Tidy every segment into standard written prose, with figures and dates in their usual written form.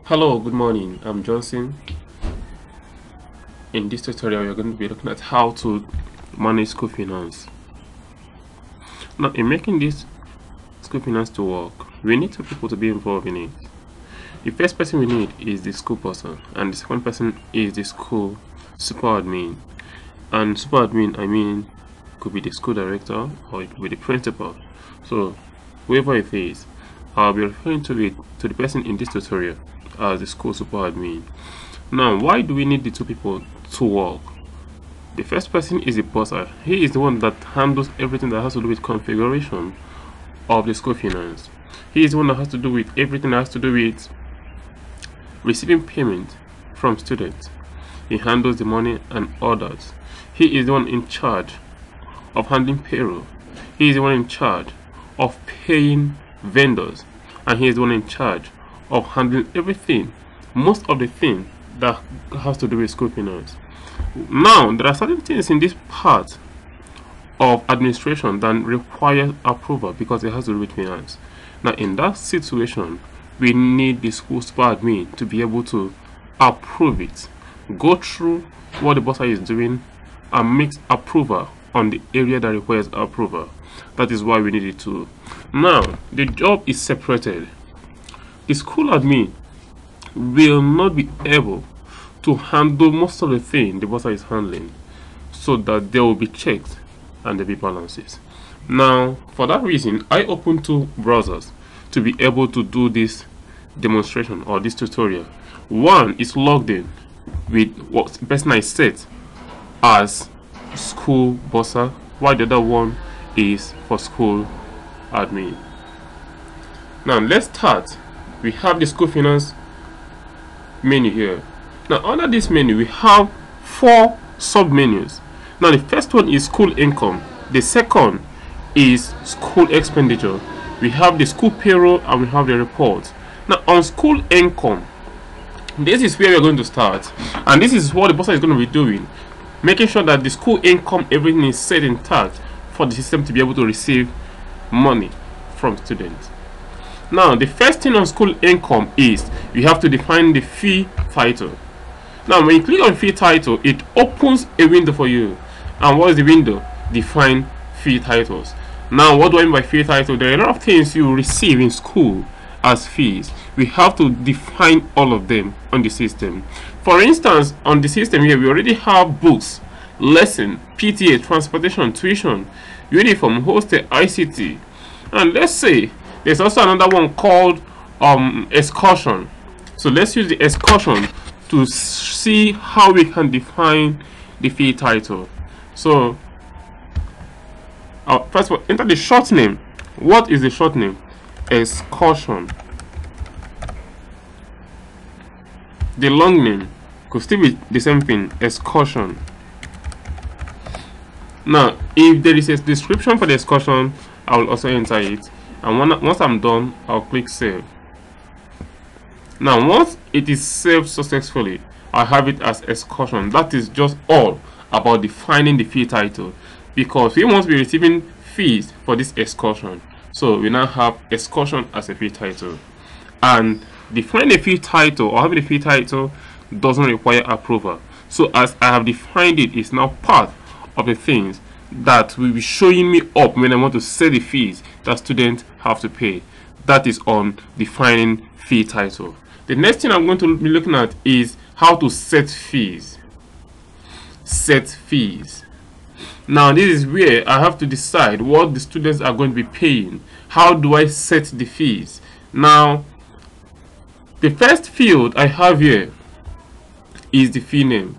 Hello, good morning. I'm Johnson. In this tutorial, we're going to be looking at how to manage school finance. Now, in making this school finance to work, we need two people to be involved in it. The first person we need is the school person, and the second person is the school super admin. And super admin, I mean, could be the school director or it could be the principal. So, whoever it is, I'll be referring to the person in this tutorial as the school super admin. Now, why do we need the two people to work? The first person is the bosser. He is the one that handles everything that has to do with configuration of the school finance. He is the one that has to do with everything that has to do with receiving payment from students. He handles the money and orders. He is the one in charge of handling payroll. He is the one in charge of paying vendors, and he is the one in charge of handling everything, most of the things that has to do with school finance. Now, there are certain things in this part of administration that require approval because it has to do with finance. Now, in that situation, we need the school super admin to be able to approve it, go through what the boss is doing, and make approval on the area that requires approval. That is why we need it to. Now, the job is separated. The school admin will not be able to handle most of the thing the boss is handling, so that there will be checks and there will be balances. Now, for that reason, I opened two browsers to be able to do this demonstration or this tutorial. One is logged in with what the person I set as school bosser, while the other one is for school admin. Now, let's start. We have the school finance menu here. Now, under this menu, we have four sub menus. Now, the first one is school income. The second is school expenditure. We have the school payroll and we have the report. Now, on school income, this is where we're going to start, and this is what the boss is going to be doing, making sure that the school income, everything is set intact for the system to be able to receive money from students. Now, the first thing on school income is you have to define the fee title. Now, when you click on fee title, it opens a window for you. And what is the window? Define fee titles. Now, what do I mean by fee title? There are a lot of things you receive in school as fees. We have to define all of them on the system. For instance, on the system here, we already have books, lesson, PTA, transportation, tuition, uniform, hostel, ICT. And let's say there's also another one called excursion. So let's use the excursion to see how we can define the fee title. So first of all, enter the short name. What is the short name? Excursion. The long name could still be the same thing, excursion. Now, if there is a description for the excursion, I will also enter it. And once I'm done, I'll click save. Now, once it is saved successfully, I have it as excursion. That is just all about defining the fee title, because we must be receiving fees for this excursion. So we now have excursion as a fee title. And defining a fee title or having a fee title doesn't require approval. So as I have defined it, it's now part of the things that will be showing me up when I want to set the fees that students have to pay. That is on defining fee title. The next thing I'm going to be looking at is how to set fees. Set fees. Now, this is where I have to decide what the students are going to be paying. How do I set the fees? Now, the first field I have here is the fee name.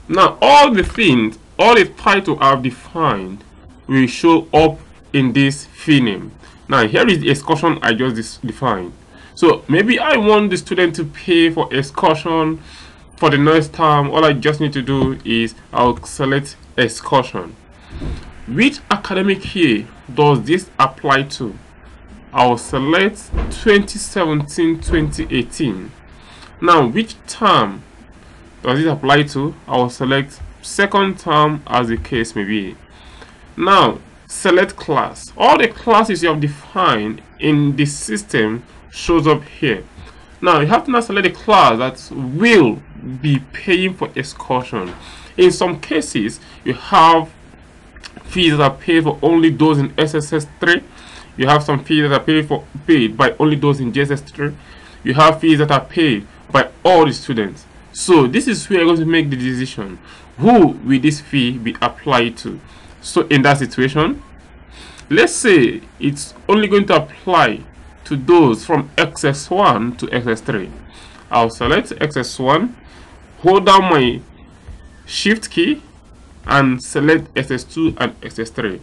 Now, all the things, all the title I've defined will show up in this fee name. Now, here is the excursion I just defined. So maybe I want the student to pay for excursion for the next term. All I just need to do is I'll select excursion. Which academic year does this apply to? I'll select 2017-2018. Now, which term does it apply to? I'll select second term, as the case may be. Now, select class. All the classes you have defined in the system shows up here. Now you have to now select the class that will be paying for excursion. In some cases, you have fees that are paid for only those in SSS 3. You have some fees that are paid by only those in JSS 3. You have fees that are paid by all the students. So this is where you're going to make the decision. Who will this fee be applied to? So in that situation, let's say it's only going to apply to those from XS1 to XS3. I'll select XS1, hold down my shift key, and select SS2 and SS3.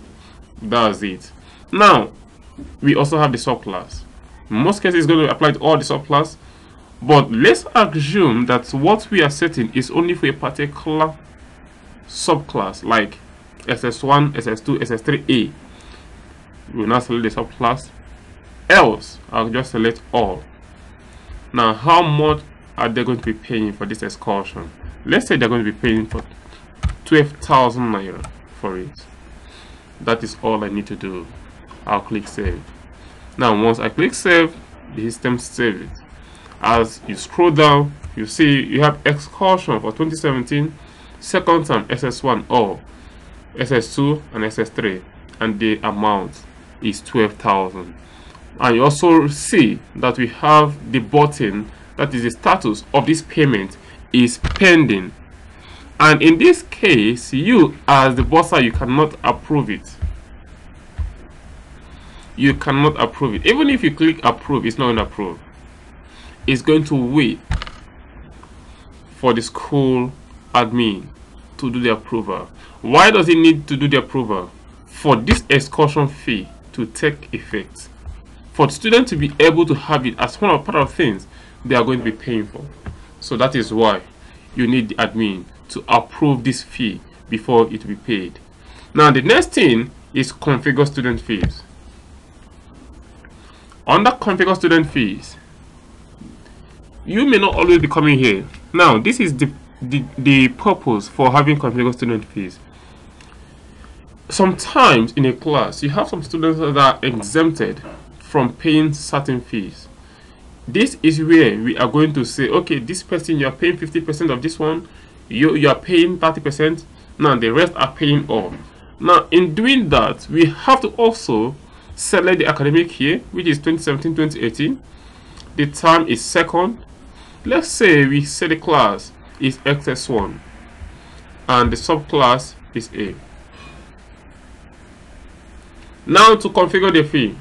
That's it. Now we also have the subclass. In most cases, it's going to apply to all the subclass, but let's assume that what we are setting is only for a particular subclass, like SS1, SS2, SS3A. We will now select the subclass. Else, I'll just select all. Now, how much are they going to be paying for this excursion? Let's say they're going to be paying for 12,000 naira for it. That is all I need to do. I'll click save. Now, once I click save, the system saves it. As you scroll down, you see you have excursion for 2017, second term SS1 all, SS2 and SS3, and the amount is 12,000. And you also see that we have the button that is the status of this payment is pending. And in this case, you as the bursar, you cannot approve it. You cannot approve it. Even if you click approve, it's not going to approve. It's going to wait for the school admin to do the approval. Why does it need to do the approval? For this excursion fee to take effect. For the student to be able to have it as one of part of things they are going to be paying for. So that is why you need the admin to approve this fee before it will be paid. Now the next thing is configure student fees. Under configure student fees, you may not always be coming here. Now this is the purpose for having configure student fees. Sometimes in a class you have some students that are exempted from paying certain fees. This is where we are going to say, okay, this person, you are paying 50% of this one, you are paying 30%, now the rest are paying all. Now in doing that, we have to also select the academic year, which is 2017-2018. The term is second. Let's say we say the class is XS1 and the subclass is A. Now to configure the fee,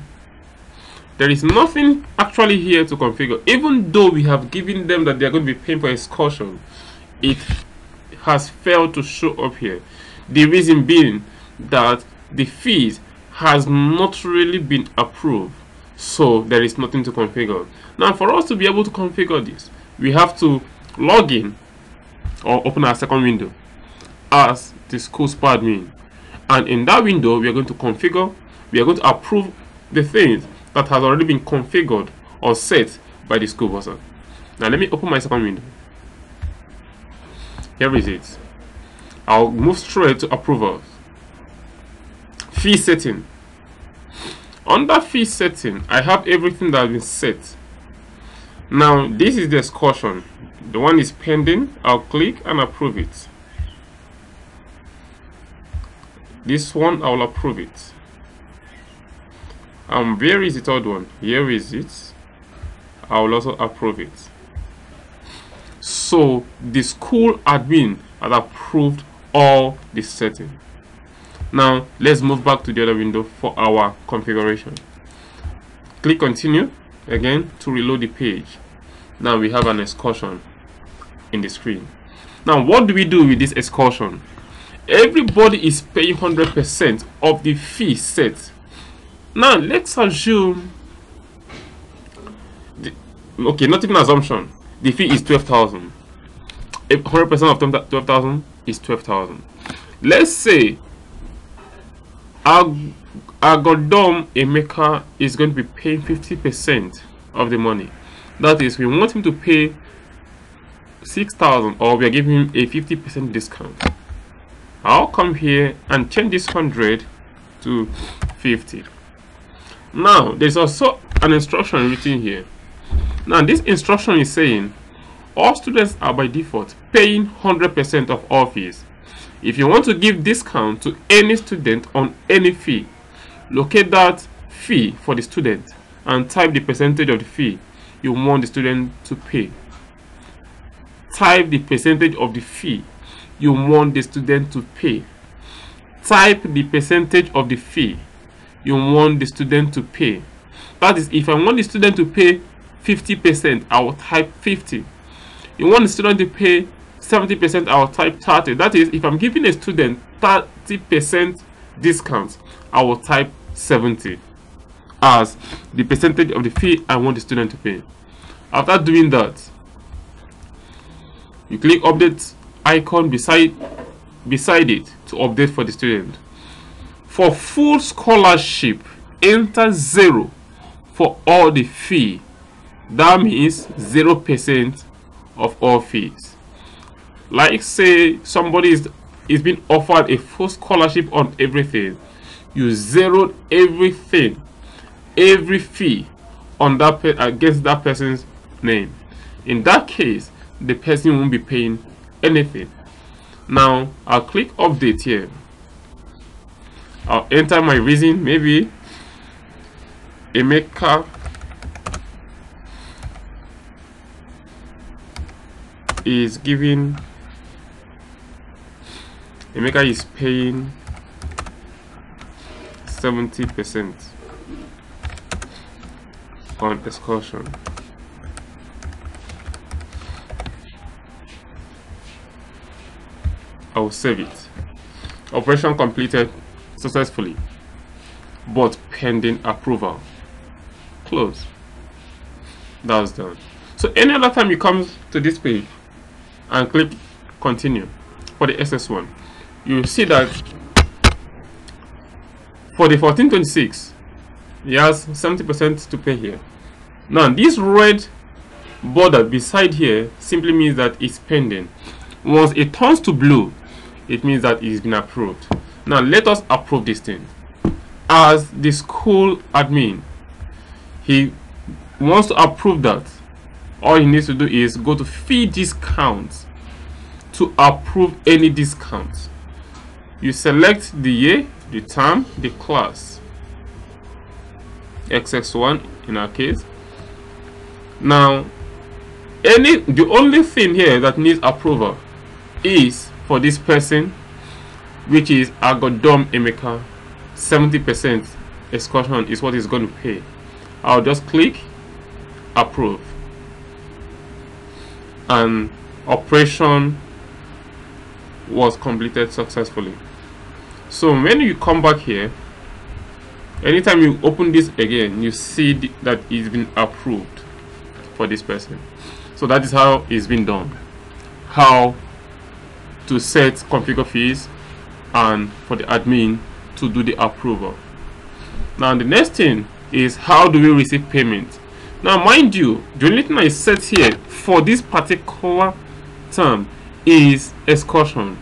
there is nothing actually here to configure. Even though we have given them that they are going to be paying for excursion, it has failed to show up here. The reason being that the fees has not really been approved, so there is nothing to configure. Now for us to be able to configure this, we have to log in or open our second window as the school admin, and in that window we are going to configure, we are going to approve the things that has already been configured or set by the school bursar. Now let me open my second window. Here is it. I'll move straight to approvals. Fee setting. Under fee setting, I have everything that has been set. Now this is the excursion. The one is pending. I'll click and approve it. This one I'll approve it. Where is the third one? Here is it. I will also approve it. So the school admin has approved all the setting. Now let's move back to the other window for our configuration. Click continue again to reload the page. Now we have an excursion in the screen. Now what do we do with this excursion? Everybody is paying 100% of the fee set. Now let's assume, okay, not even assumption, the fee is 12,000. 100% of 12,000 is 12,000. Let's say Agodom Emeka is going to be paying 50% of the money. That is, we want him to pay 6,000, or we are giving him a 50% discount. I'll come here and change this 100 to 50. Now there's also an instruction written here. Now this instruction is saying all students are by default paying 100% of all fees. If you want to give discount to any student on any fee, locate that fee for the student and type the percentage of the fee you want the student to pay. Type the percentage of the fee you want the student to pay. Type the percentage of the fee you want the student to pay. That is, if I want the student to pay 50%, I will type 50. You want the student to pay 70%, I will type 30. That is, if I'm giving a student 30% discount, I will type 70 as the percentage of the fee I want the student to pay. After doing that, you click update icon beside it to update for the student. For full scholarship, enter 0 for all the fee. That means 0% of all fees. Like say somebody is being offered a full scholarship on everything, you zeroed everything, every fee on that against that person's name. In that case, the person won't be paying anything. Now I'll click update here. I'll enter my reason. Maybe Emeka is paying 70% on excursion. I will save it. Operation completed successfully, but pending approval. Close. That's done. So any other time you come to this page and click continue for the SS1, you see that for the 1426 he has 70% to pay here. Now this red border beside here simply means that it's pending. Once it turns to blue, it means that it's been approved. Now let us approve this thing. As the school admin, he wants to approve that. All he needs to do is go to fee discounts to approve any discounts. You select the year, the term, the class, XX1 in our case. Now the only thing here that needs approval is for this person, which is Agodom Emeka. 70% excursion is what he's going to pay. I'll just click approve, and operation was completed successfully. So when you come back here, anytime you open this again, you see that it's been approved for this person. So that is how it's been done. How to set configure fees and for the admin to do the approval. Now the next thing is, how do we receive payment? Now mind you, the only thing I set here for this particular term is excursion.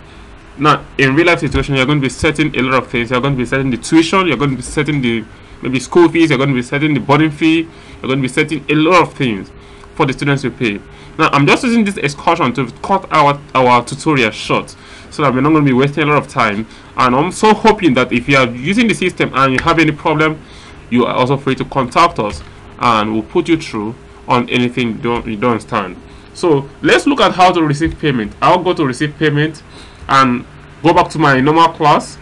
Now in real life situation, you're going to be setting a lot of things. You're going to be setting the tuition, you're going to be setting the maybe school fees, you're going to be setting the boarding fee, you're going to be setting a lot of things for the students to pay. Now I'm just using this excursion to cut our tutorial short, so that we're not going to be wasting a lot of time. And I'm so hoping that if you are using the system and you have any problem, you are also free to contact us and we'll put you through on anything you don't understand. So let's look at how to receive payment. I'll go to receive payment and go back to my normal class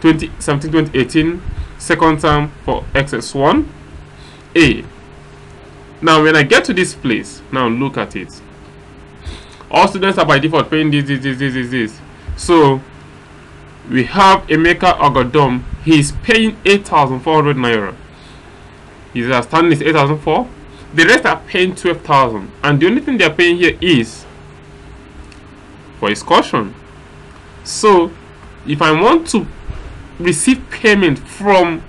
2017-2018 second term for XS1 A. Now when I get to this place, now look at it. All students are by default paying this. So we have Emeka Agodom. He is paying 8,400 naira. His outstanding is 8,400. The rest are paying 12,000, and the only thing they are paying here is for excursion. So if I want to receive payment from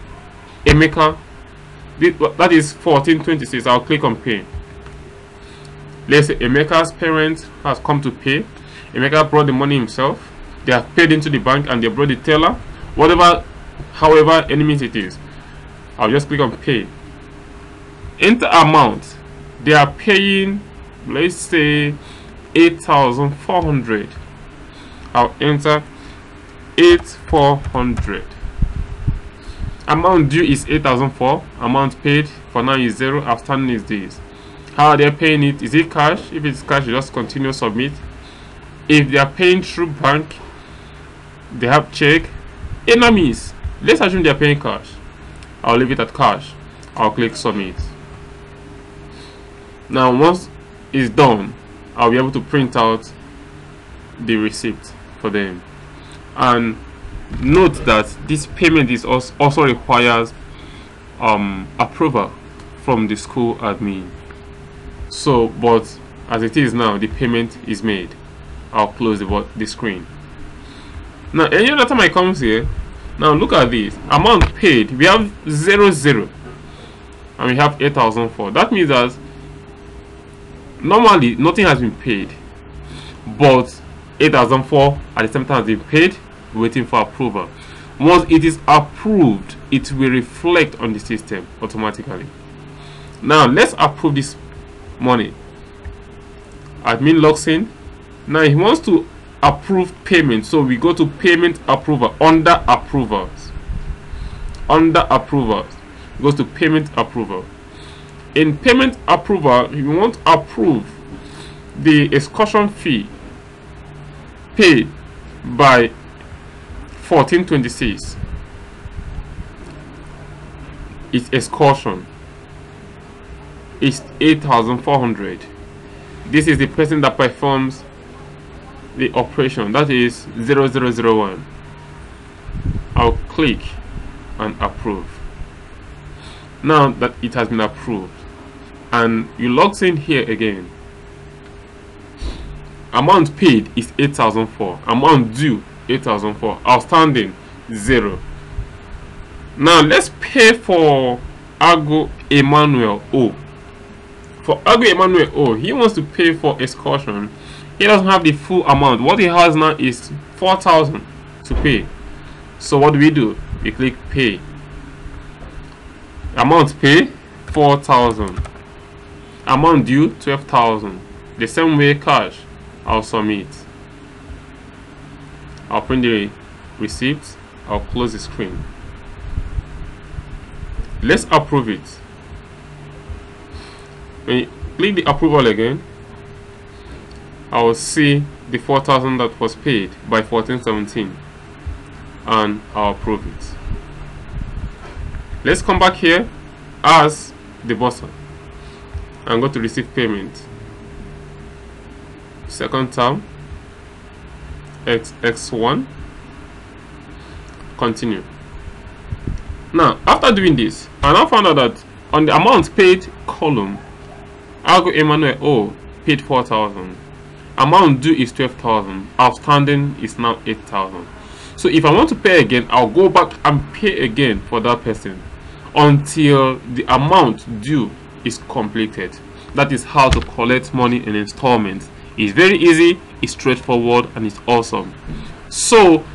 Emeka, that is 1426, I'll click on pay. Let's say Emeka's parent has come to pay. Emeka brought the money himself. They have paid into the bank and they brought the teller. Whatever, however any means it is, I'll just click on pay. Enter amount they are paying, let's say, 8,400. I'll enter 8,400. Amount due is 8,004. Amount paid for now is 0. Outstanding is this. How are they paying it? Is it cash? If it's cash, you just continue submit. If they are paying through bank, they have check. Enemies, let's assume they are paying cash. I'll leave it at cash. I'll click submit. Now once it's done, I'll be able to print out the receipt for them. And note that this payment is also requires approval from the school admin. So, but as it is now, the payment is made. I'll close the screen. Now any other time I come here, now look at this amount paid. We have 00 and we have 8,004. That means that normally nothing has been paid, but 8,004 at the same time has been paid, waiting for approval. Once it is approved, it will reflect on the system automatically. Now let's approve this money. Admin logs in. Now he wants to approve payment, so we go to payment approval. Under approvals, it goes to payment approval. In payment approval, we want to approve the excursion fee paid by 1426. Its excursion is 8,400. This is the person that performs the operation, that is 0001. I'll click and approve. Now that it has been approved, and you log in here again, amount paid is 8,004, amount due 8,004, outstanding 0. Now let's pay for Ago Emmanuel O. For Ago Emmanuel O, he wants to pay for excursion. He doesn't have the full amount. What he has now is 4,000 to pay. So what do? We click pay. Amount pay 4,000. Amount due 12,000. The same way cash. I'll submit. I'll print the receipt. I'll close the screen. Let's approve it. When you click the approval again, I will see the 4,000 that was paid by 1417, and I'll approve it. Let's come back here as the button and go to receive payment. Second term, XX1, continue. Now after doing this, I now found out that on the amount paid column, Ago Emmanuel O paid 4,000. Amount due is 12,000. Outstanding is now 8,000. So if I want to pay again, I'll go back and pay again for that person until the amount due is completed. That is how to collect money in installments. It's very easy, it's straightforward, and it's awesome. So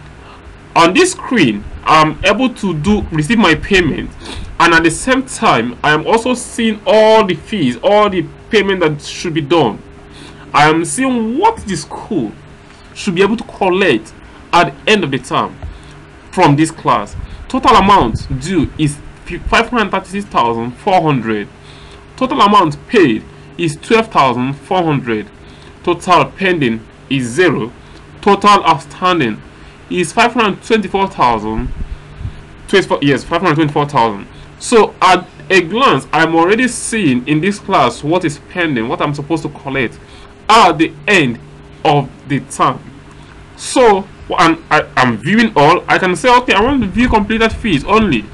on this screen, I'm able to receive my payment, and at the same time I am also seeing all the fees, all the payment that should be done. I am seeing what the school should be able to collect at the end of the term from this class. Total amount due is 536,400. Total amount paid is 12,400. Total pending is 0. Total outstanding is 524,000. 524,000. So at a glance, I'm already seeing in this class what is pending, what I'm supposed to collect at the end of the term. So I'm viewing all. I can say, okay, I want to view completed fees only.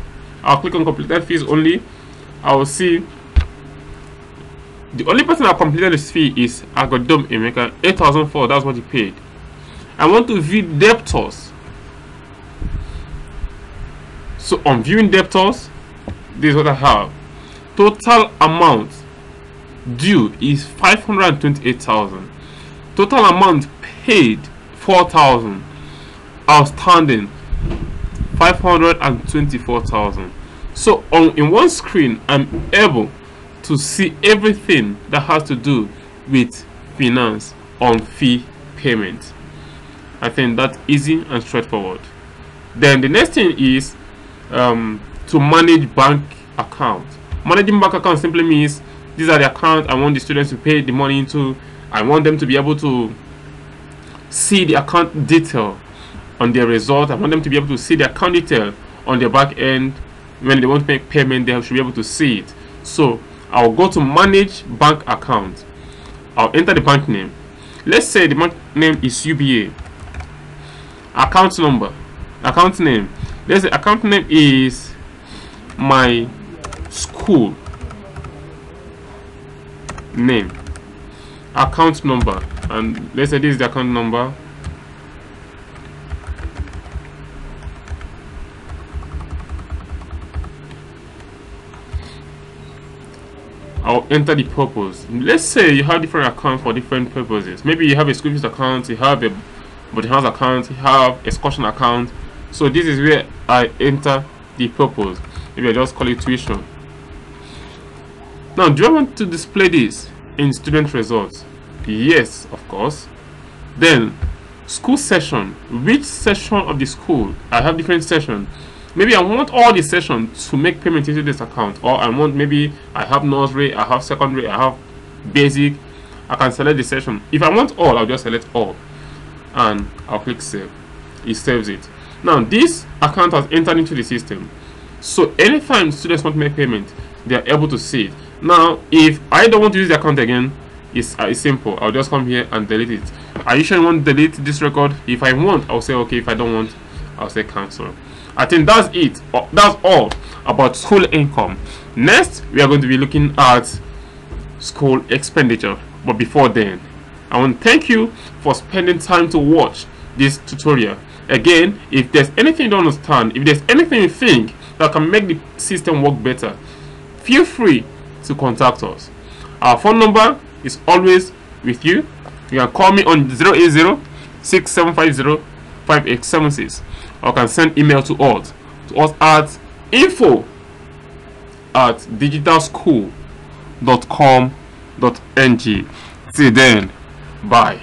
I'll click on completed fees only. I will see the only person that completed this fee is Agodom Emeka, 8,004. That's what he paid. I want to view debtors. So on viewing debtors, this is what I have. Total amount due is 528,000. Total amount paid 4,000. Outstanding 524,000. So in one screen, I'm able to see everything that has to do with finance on fee payment. I think that's easy and straightforward. Then the next thing is to manage bank account. Managing bank account simply means these are the accounts I want the students to pay the money into. I want them to be able to see the account detail on their result. I want them to be able to see the account detail on their back end. When they want to make payment, they should be able to see it. So I'll go to manage bank account. I'll enter the bank name. Let's say the bank name is UBA. Account number, account name. Let's say account name is my school name. Account number, and let's say this is the account number. I'll enter the purpose. Let's say you have different accounts for different purposes. Maybe you have a school fees account, you have a boarding house account, you have excursion account. So this is where I enter the purpose. Maybe I just call it tuition. Now, do I want to display this in student results? Yes, of course. Then school session. Which session of the school? I have different sessions. Maybe I want all the sessions to make payment into this account, or I want, maybe I have nursery, I have secondary, I have basic. I can select the session. If I want all, I'll just select all and I'll click save. It saves it. Now this account has entered into the system, so anytime students want to make payment, they are able to see it. Now if I don't want to use the account again, it's simple. I'll just come here and delete it. Are you sure you want to delete this record? If I want, I'll say okay. If I don't want, I'll say cancel. I think that's it. That's all about school income. Next, we are going to be looking at school expenditure. But before then, I want to thank you for spending time to watch this tutorial. Again, if there's anything you don't understand, if there's anything you think that can make the system work better, feel free to contact us. Our phone number is always with you. You can call me on 080-6750-5876, or can send email to us at info@digitalschool.com.ng. Till then, bye.